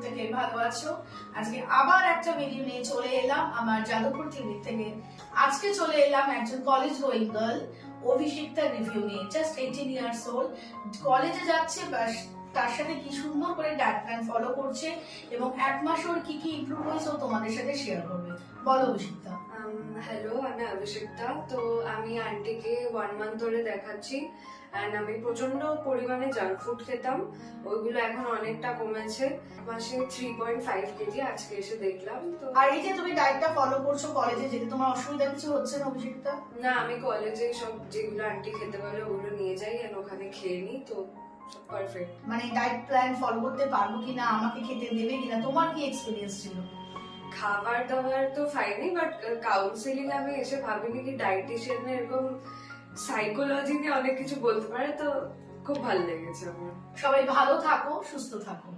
প্রত্যেকে ভালো আছো। আজকে আবার একটা ভিডিও নিয়ে চলে এলাম আমার যাদবপুর টিভি থেকে। আজকে চলে এলাম একজন কলেজ গোয়িং গার্ল অভিষিক্তার রিভিউ নিয়ে। জাস্ট 18 ইয়ার্স ওল্ড, কলেজে যাচ্ছে, তার সাথে কি সুন্দর করে ডায়েট প্ল্যান ফলো করছে এবং এক মাস ওর কি কি ইমপ্রুভ হয়েছে ও তোমাদের সাথে শেয়ার করবে। বলো অভিষিক্তা। হ্যালো, আমি অভিষিক্তা। তো আমি আন্টিকে 1 মান্থ ধরে দেখাচ্ছি অ্যান্ড আমি প্রচন্ড পরিমাণে জাঙ্ক ফুড খেতাম, ওইগুলো এখন অনেকটা কমেছে। মাসে 3.5 কেজি আজকে এসে দেখলাম। তো আর এই যে তুমি ডায়েটটা ফলো করছো কলেজে যেতে, তোমার অসুবিধা কিছু হচ্ছে না অভিষিক্তা? না, আমি কলেজে সব যেগুলো আন্টি খেতে বলে ওগুলো নিয়ে যাই আর ওখানে খেয়ে নিই, তো সব পারফেক্ট। মানে ডায়েট প্ল্যান ফলো করতে পারবো কিনা, আমাকে খেতে দেবে কিনা, তোমার কি এক্সপিরিয়েন্স ছিল? খাবার দাবার তো ফাইনই, বাট কাউন্সিলিং আমি এসে ভাবিনি কি ডায়েটিশিয়ান এরকম সাইকোলজি নিয়ে অনেক কিছু বলতে পারে, তো খুব ভালো লেগেছে আমার। সবাই ভালো থাকো, সুস্থ থাকো।